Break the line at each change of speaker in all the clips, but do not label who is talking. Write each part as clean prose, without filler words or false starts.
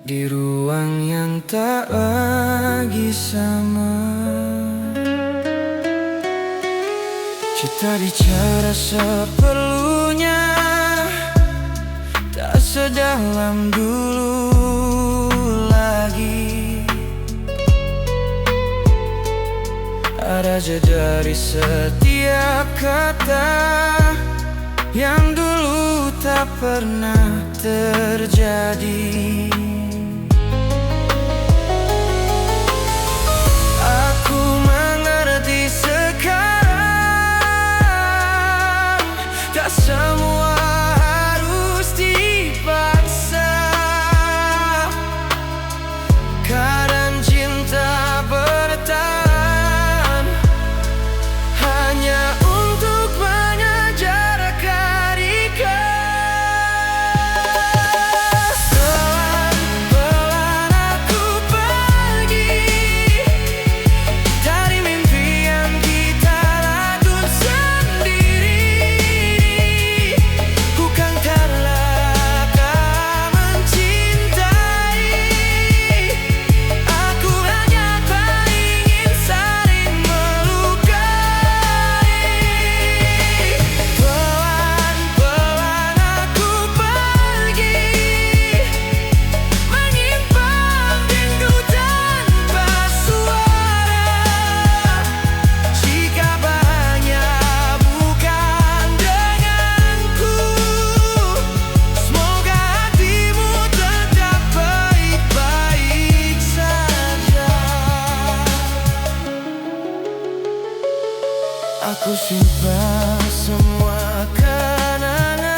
Di ruang yang tak lagi sama, kita bicara seperlunya, tak sedalam dulu lagi. Ada jeda di setiap kata yang dulu tak pernah terjadi. Aku mengerti sekarang, tak semua harus dipaksa. Kadang cinta bertahan hanya untuk mengejar kehadiran. Pelan-pelan aku pergi dari mimpi yang kita lakukan sendiri. Bukan karena kau mencintai, aku hanya tak ingin saling melukai. Pelan-pelan aku pergi, menyimpan rindu tanpa suara. Jika bahagia bukan denganku, semoga hatimu tetap baik-baik saja. Aku simpan semua kenangan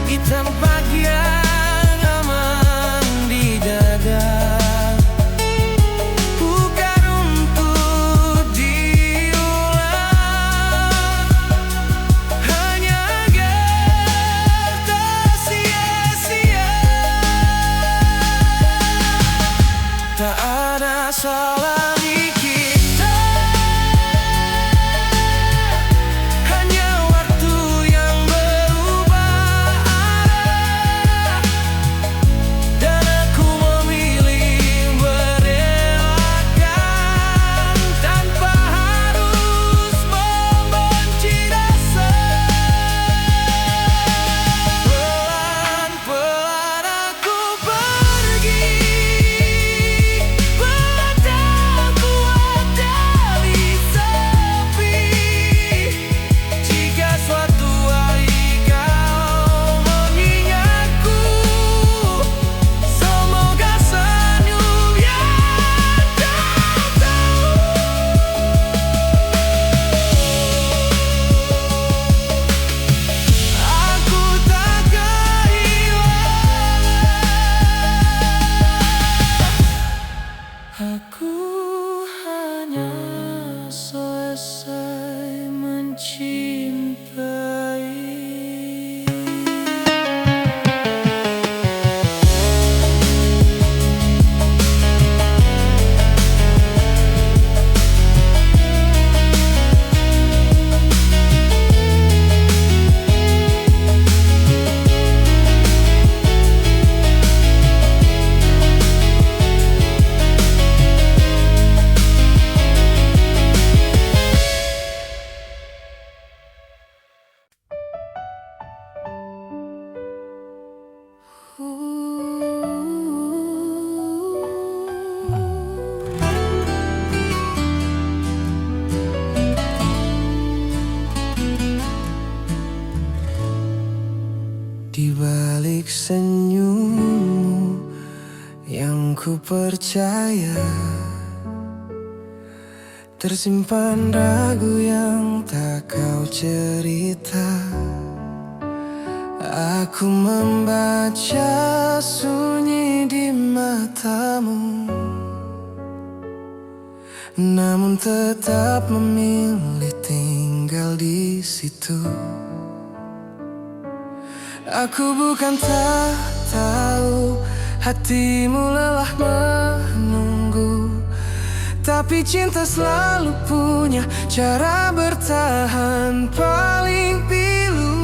di tempat yang aman di dada, bukan untuk diulang, hanya agar tak sia-sia. Tak ada salah di kita, hanya waktu yang berubah arah. Dan aku memilih merelakan tanpa harus membenci rasa. Pelan-pelan aku pergi, tak kuat dari sepi. Jika suatu hari kau mengingatku, semoga senyum yang kau tahu. Aku tak kehilangan, aku hanya selesai mencintai. Di balik senyummu yang ku percaya, tersimpan ragu yang tak kau cerita. Aku membaca sunyi di matamu, namun tetap memilih tinggal di situ. Aku bukan tak tahu hatimu lelah menunggu, tapi cinta selalu punya cara bertahan paling pilu.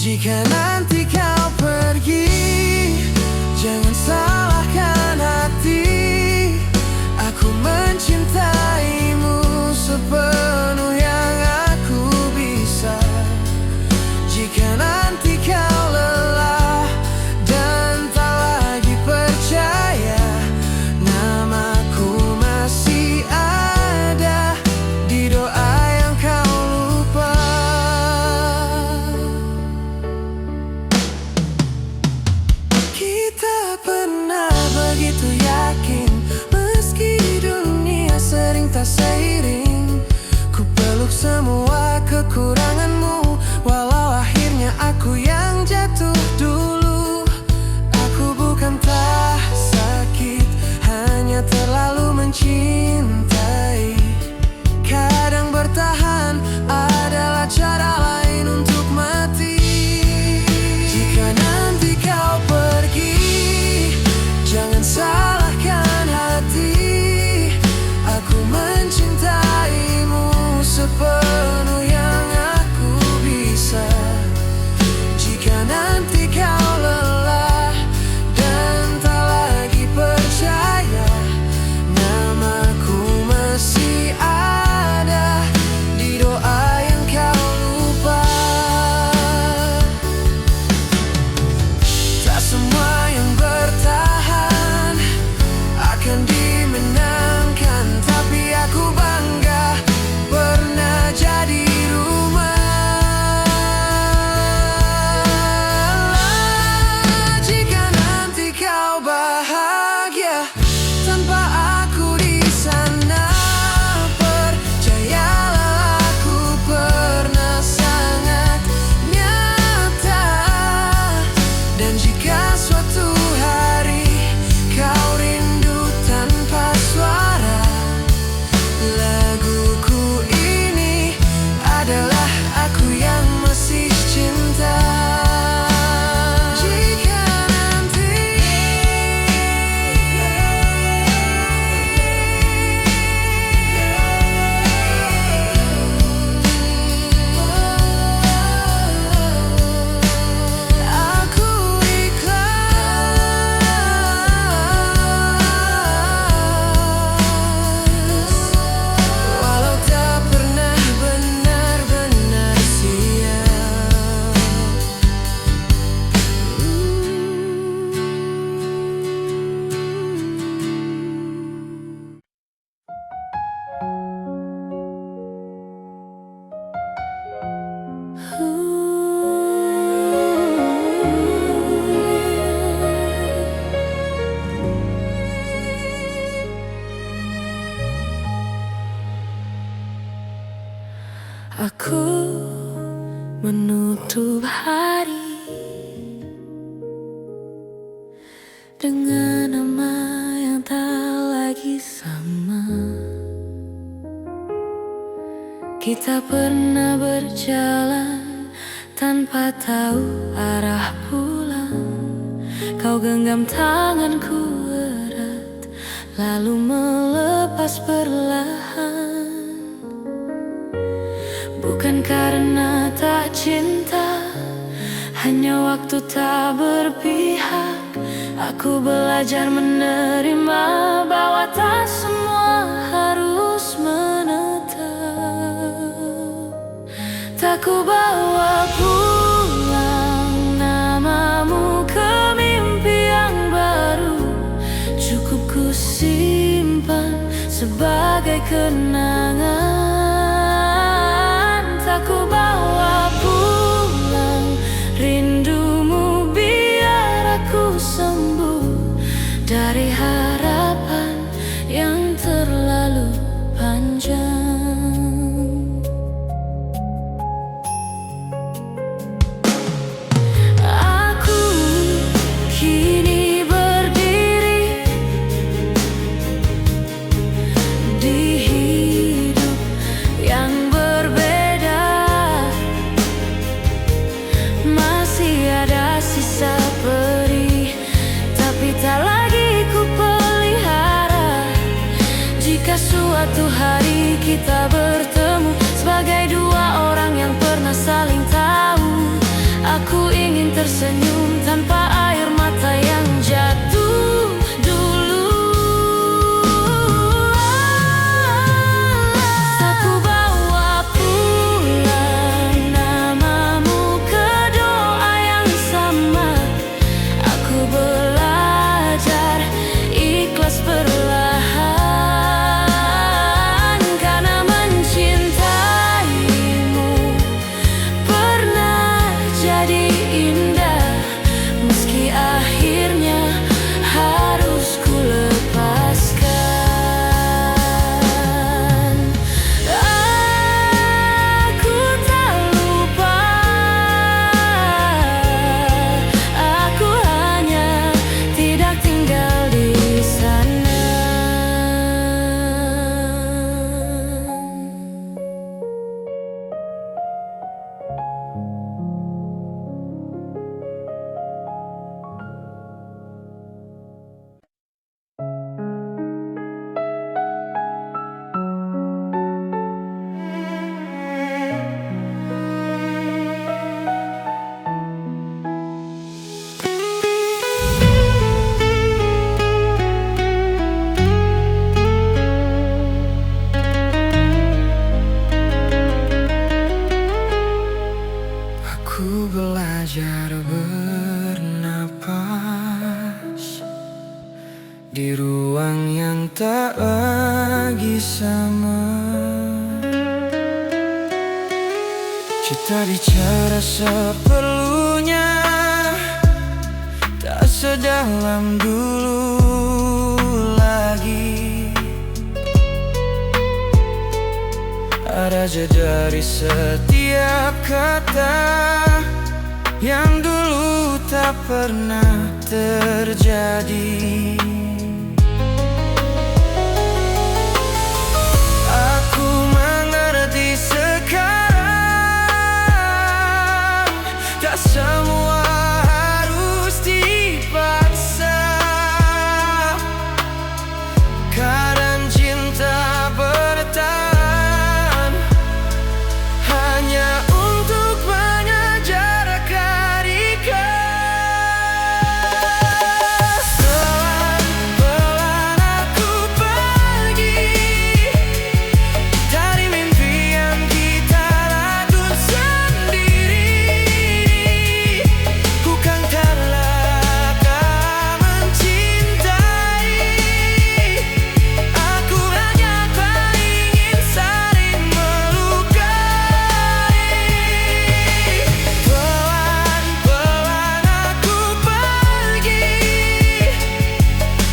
Jika nanti kau pergi, jangan salahkan hati. Aku mencintaimu sepenuh yang aku bisa. Jika nanti kau lelah dan tak lagi percaya, namaku masih ada di doa yang kau lupa. Kita pernah begitu yakin, meski dunia sering tak seiring. Ku peluk semua kekuranganmu, walau akhirnya aku yang jatuh dulu. Aku bukan tak sakit, hanya terlalu mencintai. Kadang bertahan adalah cara lain untuk mati. Jika nanti kau pergi, jangan salahkan hati. Aku mencintaimu sepenuh yang aku bisa. Jika nanti kau lelah dan tak lagi percaya, namaku masih ada di doa yang kau lupa. Tak semua yang bertahan akan dimenangkan, tapi aku bangga pernah jadi rumah. Jika nanti kau bahagia tanpa aku di sana, percayalah aku pernah sangat nyata. Dan jika suatu hari kau rindu tanpa suara, laguku ini adalah aku yang masih cinta. Jika nanti aku ikhlas, walau tak pernah benar-benar siap. Aku menutup hari dengan nama yang tak lagi sama. Kita pernah berjalan tanpa tahu arah pulang. Kau genggam tanganku erat, lalu melepas perlahan. Bukan karena tak cinta, hanya waktu tak berpihak. Aku belajar menerima bahwa tak semua harus menetap. Tak ku bawa pulang namamu ke mimpi yang baru. Cukup ku simpan sebagai kenangan. Tak ku bawa pulang rindumu, biar aku sembuh dari harapan yang terlalu panjang. Aku kini berdiri di hidup yang berbeda. Masih ada sisa perih, tapi tak lagi ku pelihara. Jika suatu hari kita bertemu sebagai dua orang yang pernah saling tahu, aku
tersenyum tanpa air mata yang jatuh dulu. Saat ku bawa pulang namamu ke doa yang sama, aku belajar ikhlas perlahan, karena mencintaimu pernah jadi indah, meski akhirnya harus ku lepaskan. Aku tak lupa, aku hanya tidak tinggal di sana.
Aku belajar bernapas di ruang yang tak lagi sama. Kita bicara seperlunya, tak sedalam dulu lagi. Ada jeda dari setiap kata yang dulu tak pernah terjadi. Aku mengerti sekarang, tak semua harus dipaksa. Kadang cinta bertahan hanya untuk mengejar ikhlas. Pelan-pelan aku pergi dari mimpi yang kita latun sendiri. Bukan terlakar mencintai, aku hanya ingin saling melukai. Pelan-pelan aku pergi,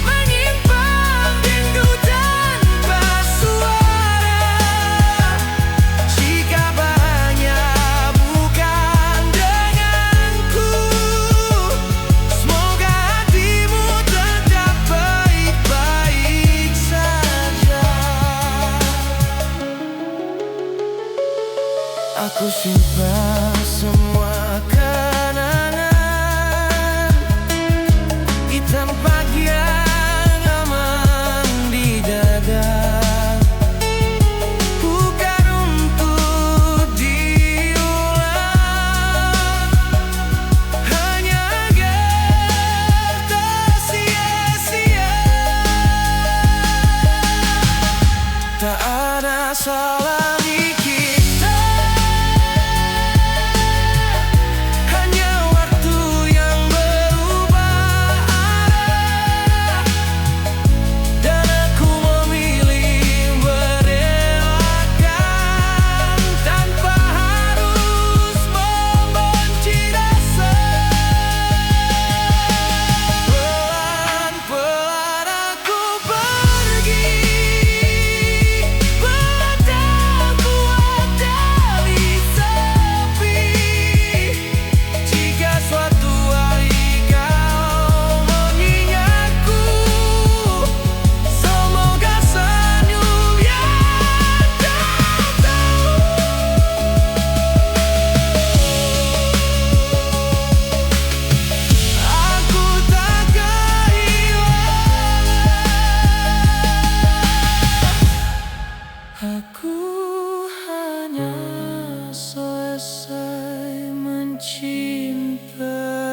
menyimpan rindu tanpa suara. Jika hanya bukan denganku, semoga hatimu tetap baik-baik saja. Aku simpan semua kenangan di tempat yang aman di dada, bukan untuk diulang, hanya agar tak sia-sia. Tak ada salah di kita, hanya waktu yang berubah arah. Dan aku memilih merelakan tanpa harus membenci rasa. Pelan-pelan aku pergi, tak kuat dari sepi. Jika suatu hari kau mengingatku, semoga senyum yang tak tahu. Aku tak kehilangan, aku hanya selesai mencintai.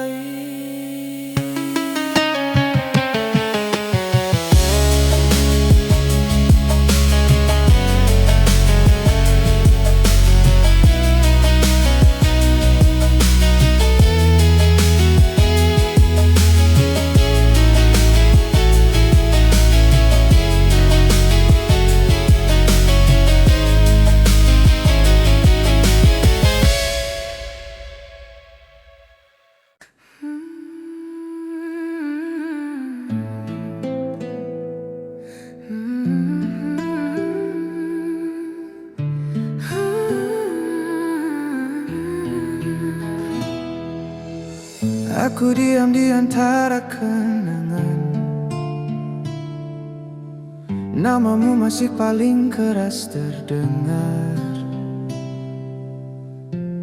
Aku diam di antara kenangan. Namamu masih paling keras terdengar.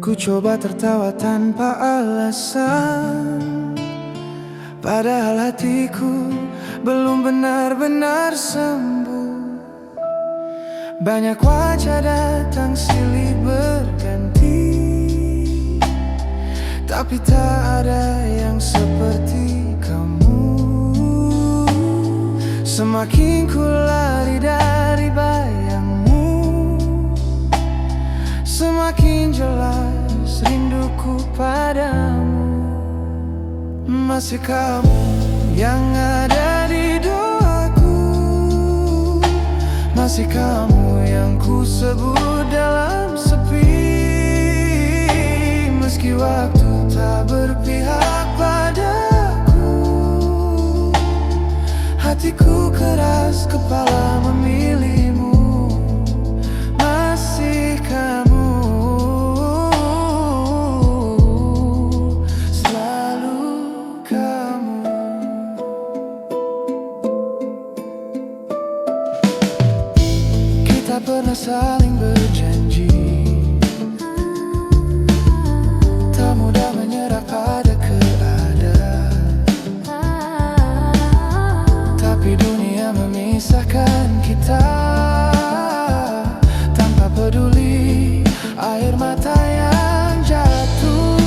Ku coba tertawa tanpa alasan, padahal hatiku belum benar-benar sembuh. Banyak wajah datang silih berganti, tapi tak ada yang seperti kamu. Semakin ku lari dari bayangmu, semakin jelas rinduku padamu. Masih kamu yang ada di doaku, masih kamu yang ku sebut dalam sepi. Meski waktu tak berpihak padaku, hatiku keras, kepala memilihmu. Masih kamu, selalu kamu. Kita pernah saling berjanji, tak mudah menyerah pada keadaan. Tapi dunia memisahkan kita, tanpa peduli air mata yang jatuh.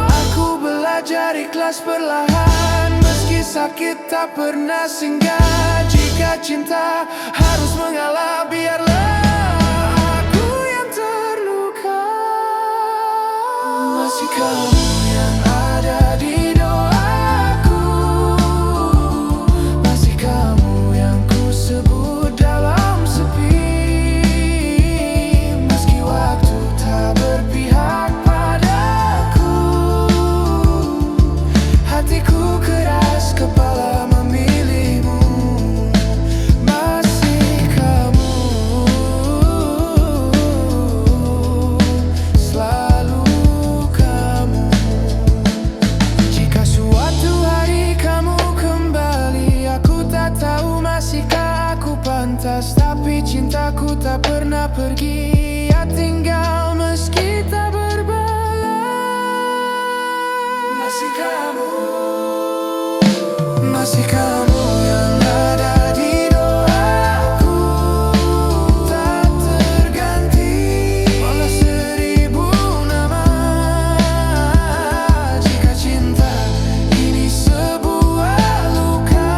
Aku belajar ikhlas perlahan, meski sakit tak pernah singgah. Jika cinta harus mengalah, biarlah aku yang terluka. Masih kamu yang ada di doaku, masih kamu yang ku sebut dalam sepi. Meski waktu tak berpihak padaku, hatiku keras, kepala memilihmu. Masih kamu, selalu kamu. Jika suatu hari kamu kembali, aku tak tahu masihkah aku pantas. Tapi cintaku tak pernah pergi, ya tinggal meski tak berbalas. Masih kamu, masih kamu yang ada di doaku, tak terganti walau 1000 nama. Jika cinta ini sebuah luka,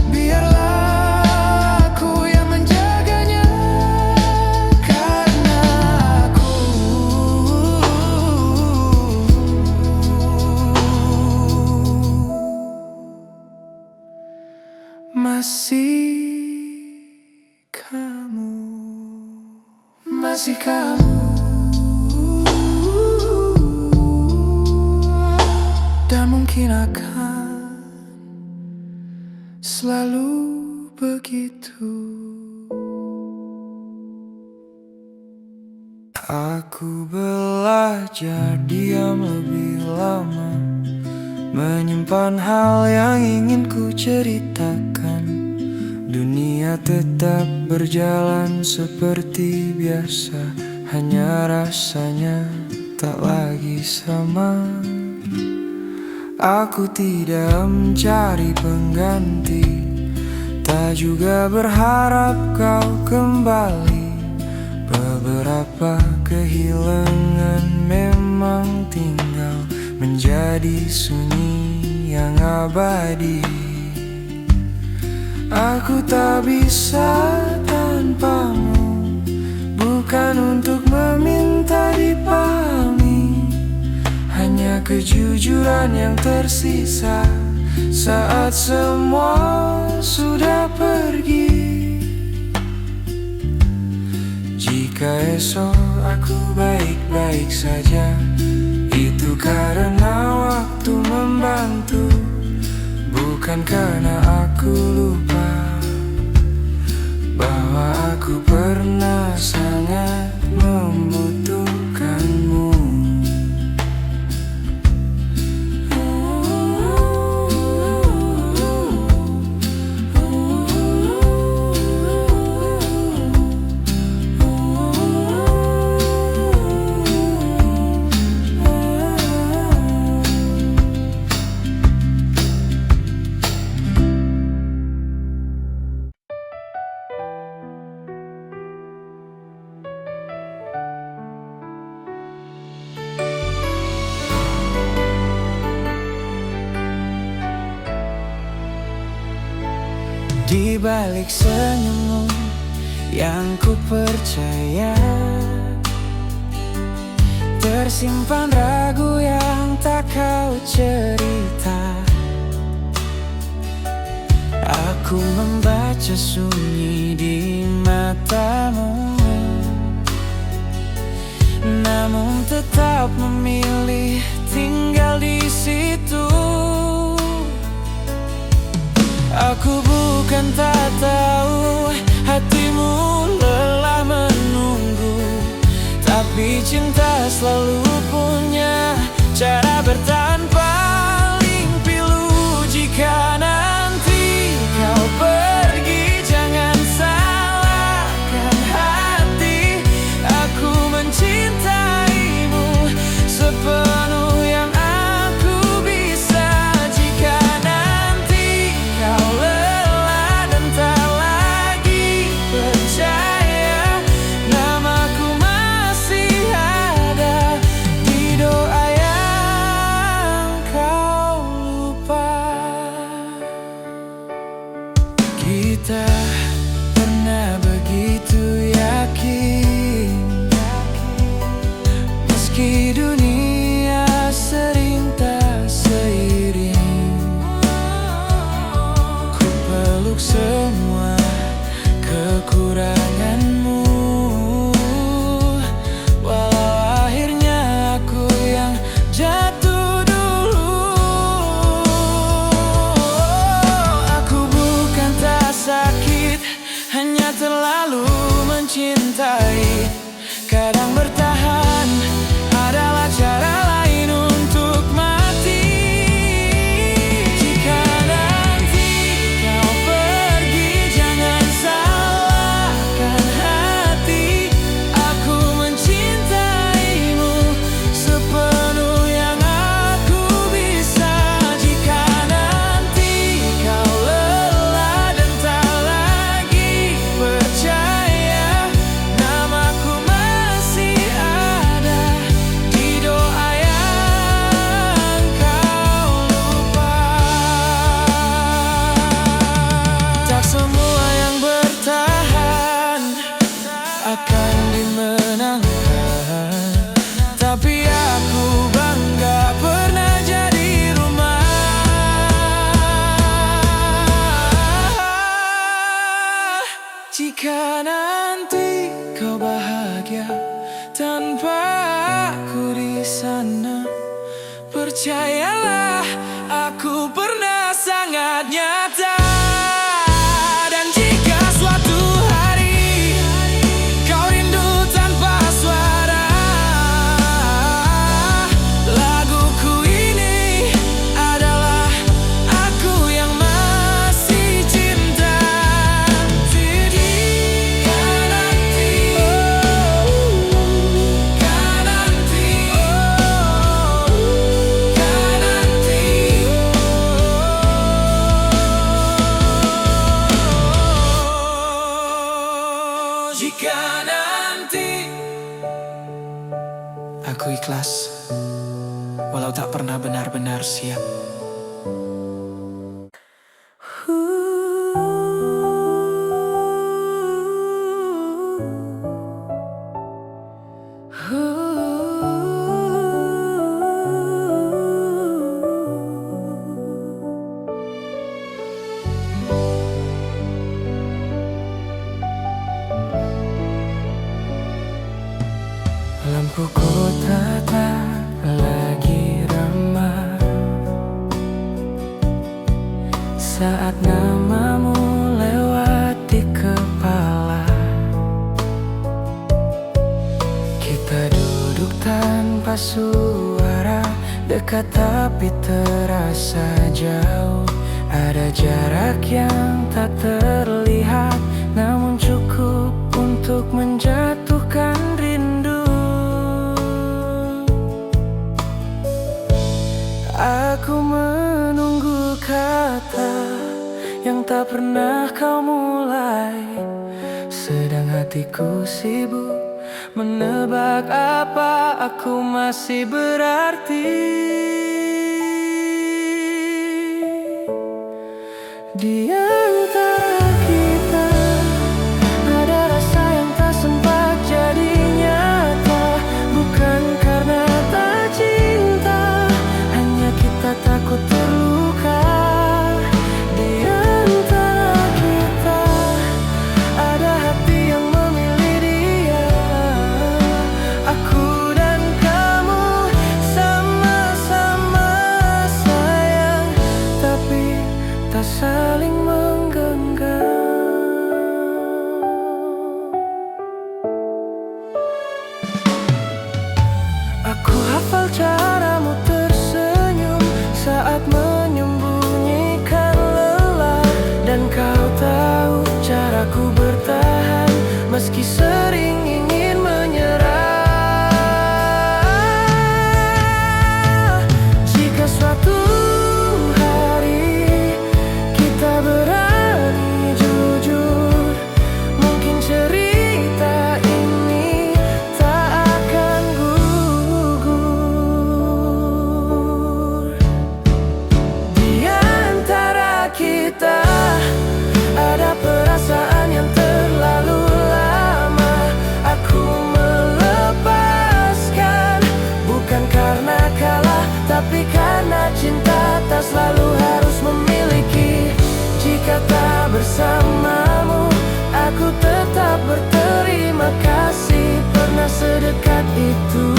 biarlah aku yang menjaganya. Karena aku masih kamu, masih kamu, dan mungkin akan selalu begitu. Aku belajar diam lebih lama, menyimpan hal yang ingin ku ceritakan. Dunia tetap berjalan seperti biasa, hanya rasanya tak lagi sama. Aku tidak mencari pengganti, tak juga berharap kau kembali. Beberapa kehilangan memang tinggal menjadi sunyi yang abadi. Aku tak bisa tanpamu, bukan untuk meminta dipahami, hanya kejujuran yang tersisa saat semua sudah pergi. Jika esok aku baik-baik saja, itu karena waktu membantu, bukan karena aku lupa bahwa aku pernah sangat membutuhkanmu. Di balik senyummu yang ku percaya, tersimpan ragu yang tak kau cerita. Aku membaca sunyi di matamu, namun tetap memilih tinggal di situ. Aku bukan tak tahu hatimu lelah menunggu, tapi cinta selalu punya cara bertahan paling pilu. Jika nanti kau pergi, jangan salahkan hati. Aku mencintaimu sepenuh yang aku bisa. Jika nanti kau lelah dan tak lagi percaya, namaku masih ada di doa yang kau lupa. Kita pernah begitu yakin, meski dunia sering tak seiring. Ku peluk semua kekuranganmu, walau akhirnya aku yang jatuh dulu. Aku bukan tak sakit, hanya terlalu mencintai. Kadang bertahan adalah cara lain untuk mati. Jika nanti kau pergi, jangan salahkan hati. Aku mencintaimu sepenuh yang aku bisa. Jika nanti kau lelah dan tak lagi percaya, namaku masih ada di doa yang kau lupa. Tak semua yang bertahan akan dimenangkan, tapi aku bangga pernah jadi rumah. Jika nanti kau bahagia tanpa aku di sana, percayalah aku pernah sangat nyata. Dan jika suatu hari kau rindu tanpa suara, laguku ini adalah aku yang masih cinta. Jika nanti, jika nanti, jika nanti aku ikhlas, walau tak pernah benar-benar siap. Lampu kota tak lagi ramai saat namamu lewat di kepala. Kita duduk tanpa suara, dekat tapi terasa jauh. Ada jarak yang tak terlihat, namun cukup untuk menjatuhkan rindu. Aku menunggu kata yang tak pernah kau mulai, sedang hatiku sibuk menebak apa aku masih berarti. Di antara hafal caramu tersenyum saat menyembunyikan lelah. Dan kau tahu caraku bertahan meski sering ingin menyerah. Jika suatu hari kita berani jujur, mungkin cerita ini tak akan gugur. Di antara kita ada perasaan yang terlalu lama. Aku melepaskan, bukan karena kalah, tapi karena cinta tak selalu harus memiliki. Jika tak bersamamu, aku tetap berterima kasih pernah sedekat itu.